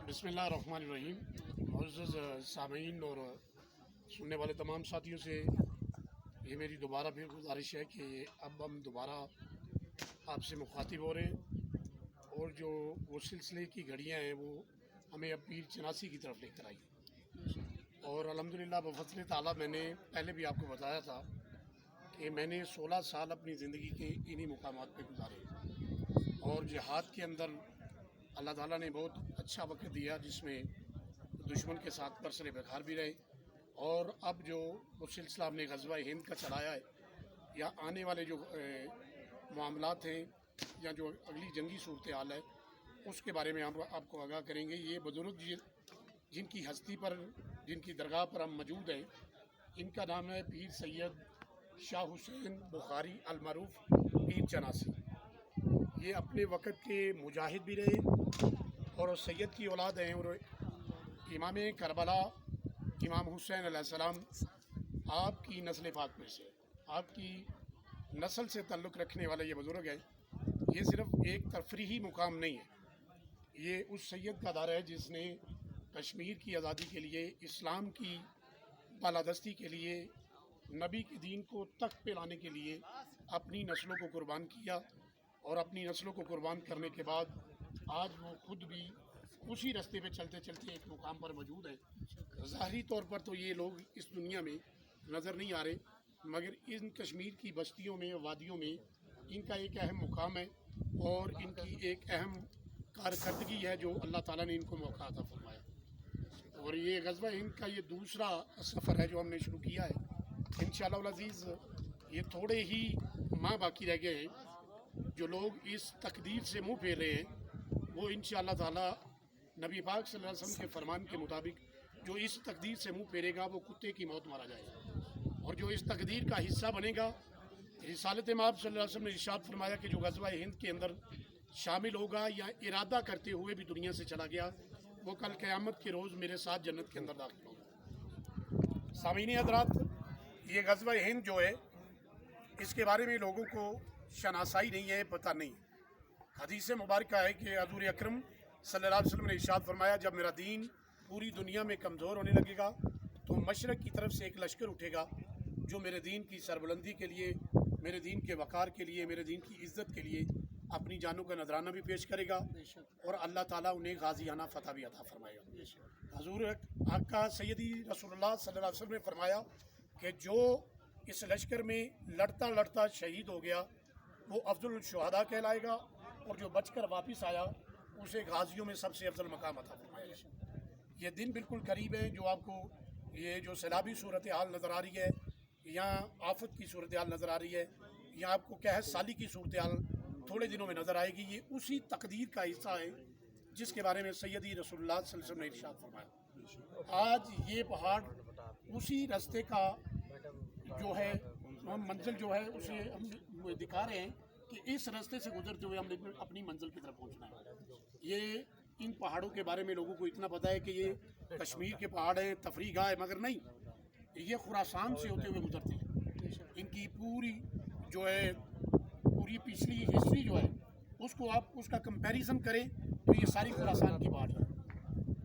बिस्मिल्लाहिर्रहमानिर्रहीम। मुअज़्ज़ज़ सामीन और सुनने वाले तमाम साथियों से ये मेरी दोबारा फिर गुजारिश है कि अब हम दोबारा आपसे मुखातिब हो रहे हैं और जो वो सिलसिले की घड़ियाँ हैं वो हमें अब पीर चनासी की तरफ लेकर आई। और अल्हम्दुलिल्लाह बफ़ज़्ल ताला मैंने पहले भी आपको बताया था कि मैंने 16 साल अपनी ज़िंदगी के इन्हीं मुकामात पे गुजारे और जिहाद के अंदर अल्लाह ताला ने बहुत अच्छा वक्त दिया जिसमें दुश्मन के साथ बरसरे बेकार भी रहे। और अब जो वो सिलसिला हमने ग़ज़वा हिंद का चलाया है या आने वाले जो मामलात हैं या जो अगली जंगी सूरत हाल है उसके बारे में हम आपको आगाह करेंगे। ये बुज़ुर्ग जिनकी हस्ती पर जिनकी दरगाह पर हम मौजूद हैं इनका नाम है पीर सैयद शाह हुसैन बुखारी अल-मरूफ पीर चनासी। ये अपने वक़्त के मुजाहिद भी रहे और सैयद की औलाद हैं और इमाम करबला इमाम हुसैन अलैहिस्सलाम आपकी नस्ल पाक में से आपकी नस्ल से ताल्लुक़ रखने वाले ये बुज़ुर्ग हैं। ये सिर्फ़ एक तफरीही मुकाम नहीं है, ये उस सैयद का दायरा है जिसने कश्मीर की आज़ादी के लिए, इस्लाम की बालादस्ती के लिए, नबी के दीन को तख्त पे लाने के लिए अपनी नस्लों को कुर्बान किया और अपनी नस्लों को कुर्बान करने के बाद आज वो खुद भी उसी रास्ते पे चलते चलते एक मुकाम पर मौजूद है। ज़ाहिरी तौर पर तो ये लोग इस दुनिया में नज़र नहीं आ रहे, मगर इन कश्मीर की बस्तियों में, वादियों में इनका एक अहम मुकाम है और इनकी एक अहम कारकर्दगी है जो अल्लाह ताला ने इनको मौका अता फरमाया। और ये ग़ज़वा हिंद का ये दूसरा सफ़र है जो हमने शुरू किया है। इंशाअल्लाह अज़ीज़ ये थोड़े ही माह बाकी रह गए हैं। जो लोग इस तकदीर से मुँह फेर रहे हैं वो इंशाअल्लाह ताला नबी पाक सल्लल्लाहु अलैहि वसल्लम के फरमान के मुताबिक जो इस तकदीर से मुँह फेरेगा वो कुत्ते की मौत मारा जाएगा। और जो इस तकदीर का हिस्सा बनेगा, रिसालत माब सल्लल्लाहु अलैहि वसल्लम ने इरशाद फरमाया कि जो ग़ज़वा हिंद के अंदर शामिल होगा या इरादा करते हुए भी दुनिया से चला गया वो कल क़यामत के रोज़ मेरे साथ जन्नत के अंदर दाखिल होगा। सामीनी हज़रात, ये ग़ज़वा हिंद जो है इसके बारे में लोगों को शनासाई नहीं है, पता नहीं। हदीस मुबारक है कि हज़ूर अकरम सल्लल्लाहु अलैहि वसल्लम ने इरशाद फरमाया जब मेरा दीन पूरी दुनिया में कमज़ोर होने लगेगा तो मशरक़ की तरफ से एक लश्कर उठेगा जो मेरे दीन की सरबुलंदी के लिए, मेरे दीन के वक़ार के लिए, मेरे दीन की इज़्ज़त के लिए अपनी जानों का नजराना भी पेश करेगा और अल्लाह ताला उन्हें गाज़ियाना फ़तह भी अता फरमाएगा। हज़ूर आका सैयदी रसूलुल्लाह सल्लल्लाहु अलैहि वसल्लम ने फरमाया कि जो इस लश्कर में लड़ता लड़ता शहीद हो गया वो अफ़ज़लुल शुहदा कहलाएगा और जो बचकर वापस आया उसे गाज़ियों में सबसे अफजल मकाम अता फरमाएगा। ये दिन बिल्कुल करीब है जो आपको ये जो सैलाबी सूरत हाल नज़र आ रही है या आफत की सूरत हाल नज़र आ रही है या आपको कहत साली की सूरत हाल थोड़े दिनों में नज़र आएगी, ये उसी तकदीर का हिस्सा है जिसके बारे में सैयदी रसूलुल्लाह सल्लल्लाहु अलैहि वसल्लम ने इरशाद फरमाया। आज ये पहाड़ उसी रास्ते का जो है हम मंजिल जो है उसे हम दिखा रहे हैं कि इस रास्ते से गुजरते हुए हमने अपनी मंजिल की तरफ पहुंचना है। ये इन पहाड़ों के बारे में लोगों को इतना पता है कि ये कश्मीर के पहाड़ हैं, तफरीह गाह है, मगर नहीं, ये खुरासान से होते हुए गुजरते हैं। इनकी पूरी जो है पूरी पिछली हिस्ट्री जो है उसको आप उसका कंपैरिजन करें तो ये सारी खुरासान की पहाड़ी है।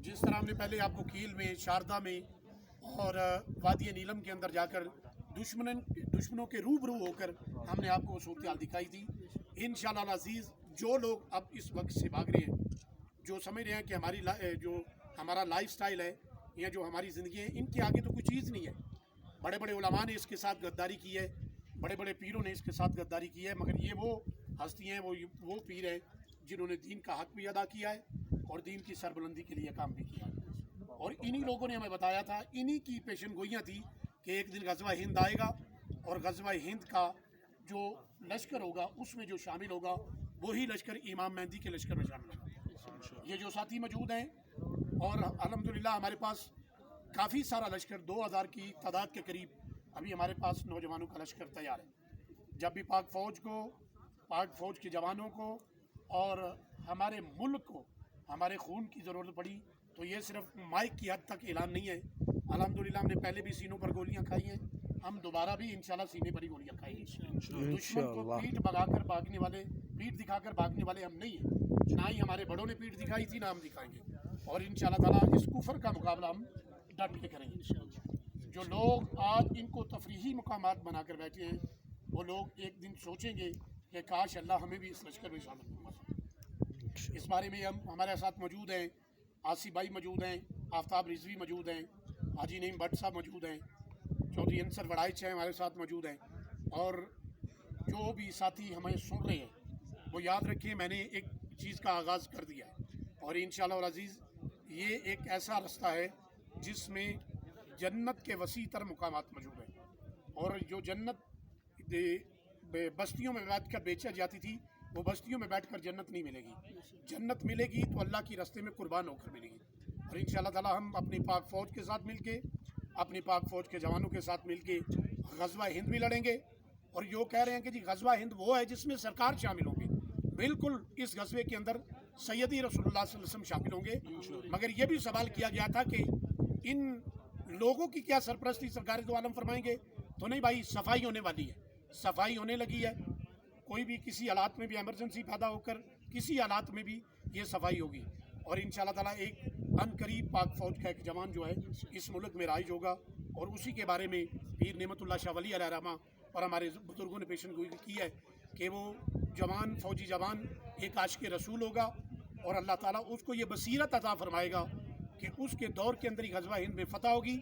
जिस तरह हमने पहले आपको कील में, शारदा में और वादी नीलम के अंदर जाकर दुश्मनों के रूबरू होकर हमने आपको सूरत हाल दिखाई थी। इंशाअल्लाह अज़ीज़ जो लोग अब इस वक्त से भाग रहे हैं, जो समझ रहे हैं कि जो हमारा लाइफ स्टाइल है या जो हमारी ज़िंदगी है इनके आगे तो कोई चीज़ नहीं है। बड़े बड़े उलमा ने इसके साथ गद्दारी की है, बड़े बड़े पीरों ने इसके साथ गद्दारी की है, मगर ये वो हस्ती हैं, वो पीर हैं जिन्होंने दीन का हक़ भी अदा किया है और दीन की सरबुलंदी के लिए काम भी किया है। और इन्हीं लोगों ने हमें बताया था, इन्हीं की पेशन गोइयाँ थी कि एक दिन ग़ज़वा हिंद आएगा और ग़ज़वा हिंद का जो लश्कर होगा उसमें जो शामिल होगा वही लश्कर इमाम मेहदी के लश्कर में शामिल होगा। ये जो साथी मौजूद हैं और अल्हम्दुलिल्लाह हमारे पास काफ़ी सारा लश्कर 2000 की तादाद के करीब अभी हमारे पास नौजवानों का लश्कर तैयार है। जब भी पाक फ़ौज के जवानों को और हमारे मुल्क को हमारे खून की ज़रूरत पड़ी तो ये सिर्फ माइक की हद तक ऐलान नहीं है। अल्हम्दुलिल्लाह हमने पहले भी सीनों पर गोलियां खाई हैं, हम दोबारा भी इंशाल्लाह सीने पर ही गोलियां खाएंगे। दुश्मन को पीठ दिखाकर भागने वाले हम नहीं हैं, ना ही हमारे بڑوں نے پیٹھ دکھائی تھی نہ ہم دکھائیں گے، اور انشاءاللہ تعالیٰ اس کفر کا مقابلہ ہم ڈٹ کے کریں گے۔ جو لوگ آج ان کو تفریحی مقامات بنا کر بیٹھے ہیں، وہ لوگ ایک دن سوچیں گے کہ کاش اللہ ہمیں بھی اس لشکر میں شامل کرنا۔ اس بارے میں ہمارے ساتھ موجود ہیں، آصف بھائی موجود ہیں، آفتاب رضوی موجود ہیں، حاجی نعیم بٹ صاحب موجود ہیں، چودھری انصر وڑائچ ہیں ہمارے ساتھ موجود ہیں، اور جو بھی ساتھی ہمیں سن رہے ہیں وہ یاد رکھیں میں نے ایک چیز کا آغاز کر دیا ہے، اور انشاءاللہ العزیز یہ ایک ایسا رستہ ہے جس میں جنت کے وسیع تر مقامات موجود ہیں، اور جو جنت بستیوں میں بیٹھ کر بیچا جاتی تھی وہ بستیوں میں بیٹھ کر جنت نہیں ملے گی، جنت ملے گی تو اللہ کی راستے میں قربان ہو کر ملے گی۔ اور انشاءاللہ تعالی ہم اپنی پاک فوج کے ساتھ مل کے، اپنی پاک فوج کے جوانوں کے ساتھ مل کے غزوہ ہند بھی لڑیں گے، اور جو کہہ رہے ہیں کہ جی غزوہ ہند وہ ہے جس میں سرکار شامل ہوں گے، بالکل اس غزوے کے اندر سیدی رسول اللہ صلی اللہ علیہ وسلم شامل ہوں گے، مگر یہ بھی سوال کیا گیا تھا کہ ان لوگوں کی کیا سرپرستی سرکار دو عالم فرمائیں گے؟ تو نہیں بھائی، صفائی ہونے والی ہے، صفائی ہونے لگی ہے، کوئی بھی کسی حالات میں بھی ایمرجنسی پیدا ہو کر کسی حالات میں بھی یہ صفائی ہوگی، اور انشاءاللہ تعالیٰ ایک ان قریب پاک فوج کا ایک جوان جو ہے اس ملک میں رائج ہوگا، اور اسی کے بارے میں پیر نعمت اللہ شاہ ولی علیہ رحمہ اور ہمارے بزرگوں نے پیشن گوئی کی ہے کہ وہ جوان فوجی جوان ایک عاشق رسول ہوگا، اور اللہ تعالیٰ اس کو یہ بصیرت عطا فرمائے گا کہ اس کے دور کے اندر ہی غزوہ ہند میں فتح ہوگی،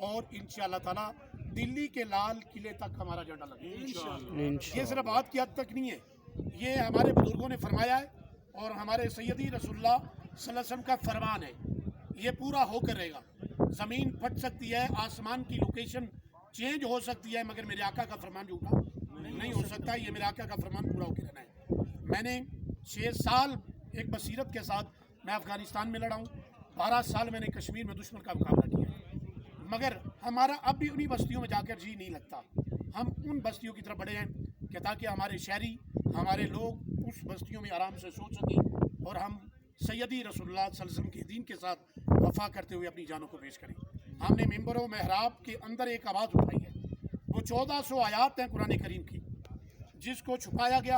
اور انشاءاللہ تعالیٰ دلی کے لال قلعے تک ہمارا جھنڈا لگے گا۔ یہ صرف بات کی حد تک نہیں ہے، یہ ہمارے بزرگوں نے فرمایا ہے، اور ہمارے سیدی رسول اللہ صلی اللہ علیہ وسلم کا فرمان ہے، یہ پورا ہو کر رہے گا۔ زمین پھٹ سکتی ہے، آسمان کی لوکیشن چینج ہو سکتی ہے، مگر میرے آقا کا فرمان جھوٹا نہیں ہو سکتا، یہ میرے آقا کا فرمان پورا ہو کے رہنا ہے۔ میں نے 6 سال ایک بصیرت کے ساتھ میں افغانستان میں لڑا ہوں، 12 سال میں نے کشمیر میں دشمن کا مقابلہ کیا، مگر ہمارا اب بھی انہی بستیوں میں جا کر جی نہیں لگتا۔ ہم ان بستیوں کی طرف بڑھے ہیں کہ تاکہ ہمارے شہری، ہمارے لوگ اس بستیوں میں آرام سے سو سکیں، اور ہم سیدی رسول اللہ صلی اللہ علیہ وسلم کے دین کے ساتھ وفا کرتے ہوئے اپنی جانوں کو پیش کریں۔ ہم نے ممبر و محراب کے اندر ایک آواز اٹھائی ہے، وہ 1400 آیات ہیں قرآن کریم کی، جس کو چھپایا گیا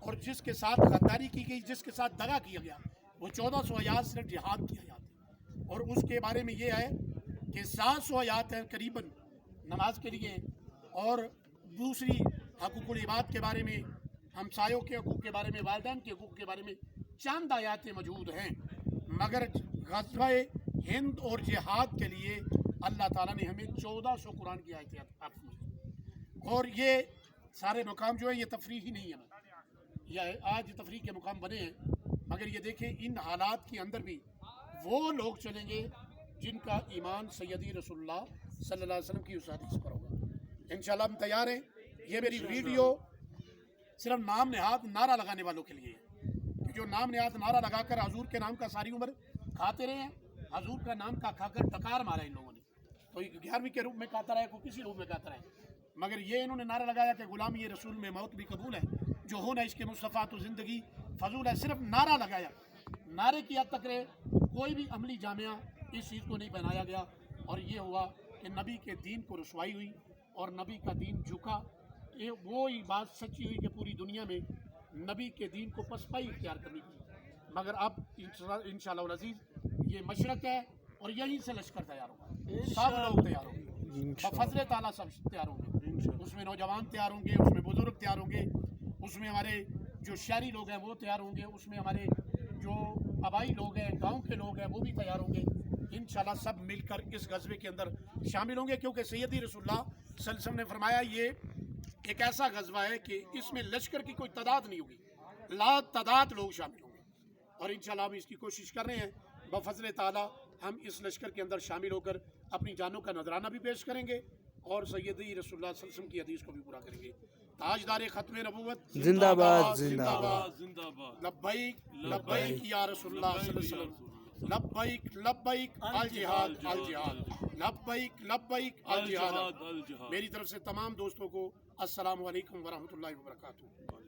اور جس کے ساتھ غداری کی گئی، جس کے ساتھ دغا کیا گیا، وہ 1400 آیات صرف جہاد کی آیات ہیں، اور اس کے بارے میں یہ ہے کہ 700 آیات ہیں قریباً نماز کے لیے، اور دوسری حقوق العباد کے بارے میں، ہمسایوں کے حقوق کے بارے میں، والدین کے حقوق کے بارے میں چند آیاتیں موجود ہیں، مگر غزوہ ہند اور جہاد کے لیے اللہ تعالیٰ نے ہمیں 1400 قرآن کی آیتیں عطا فرمائی، اور یہ سارے مقام جو ہیں یہ تفریح ہی نہیں ہے، یہ آج تفریح کے مقام بنے ہیں، مگر یہ دیکھیں ان حالات کے اندر بھی وہ لوگ چلیں گے جن کا ایمان سیدی رسول اللہ صلی اللہ علیہ وسلم کی اس حدیث پر ہوگا۔ انشاءاللہ ہم تیار ہیں۔ یہ میری ویڈیو صرف نام نہاد نعرہ لگانے والوں کے لیے ہے، کہ جو نام نہاد نعرہ لگا کر حضور کے نام کا ساری عمر کھاتے رہے ہیں، حضور کا نام کا کھا کر ڈکار مارا ان لوگوں نے، کوئی 11ویں کے روپ میں کہتا رہے، کوئی کسی روپ میں کہتا رہے، مگر یہ انہوں نے نعرہ لگایا کہ غلامی رسول میں موت بھی قبول ہے، جو ہونا اس کے مصطفیٰ تو زندگی فضول ہے۔ صرف نعرہ لگایا، نعرے کی حد تک رہے، کوئی بھی عملی جامعہ اس چیز کو نہیں پہنایا گیا، اور یہ ہوا کہ نبی کے دین کو رسوائی ہوئی اور نبی کا دین جھکا۔ یہ وہی بات سچی ہوئی کہ پوری دنیا میں نبی کے دین کو پسپائی اختیار کرنی تھی، مگر اب انشاءاللہ العزیز یہ مشرق ہے، اور یہیں سے لشکر تیار ہوگا، سب لوگ تیار ہوں گے، بفضل تعالیٰ سب تیار ہوں گے، اس میں نوجوان تیار ہوں گے، اس میں بزرگ تیار ہوں گے، اس میں ہمارے جو شہری لوگ ہیں وہ تیار ہوں گے، اس میں ہمارے جو آبائی لوگ ہیں، گاؤں کے لوگ ہیں، وہ بھی تیار ہوں گے۔ انشاءاللہ سب مل کر اس غزوے کے اندر شامل ہوں گے، کیونکہ سیدی رسول اللہ صلی اللہ علیہ وسلم نے فرمایا یہ ایک ایسا غزوہ ہے کہ اس میں لشکر کی کوئی تعداد نہیں ہوگی، لا تعداد لوگ شامل ہوں گے، اور انشاءاللہ ہم اس کی کوشش کر رہے ہیں۔ بفضل تعالیٰ ہم اس لشکر کے اندر شامل ہو کر اپنی جانوں کا نذرانہ بھی پیش کریں گے، اور سیدی رسول اللہ صلی اللہ علیہ وسلم کی حدیث کو بھی پورا کریں گے۔ تاجدار ختم نبوت زندہ باد، زندہ باد، زندہ باد، لبیک لبیک یا رسول اللہ صلی اللہ علیہ وسلم، لبیک لبیک الجہاد الجہاد، لبیک لبیک الجہاد۔ الجہاد۔ میری طرف سے تمام دوستوں کو السلام علیکم ورحمۃ اللہ وبرکاتہ۔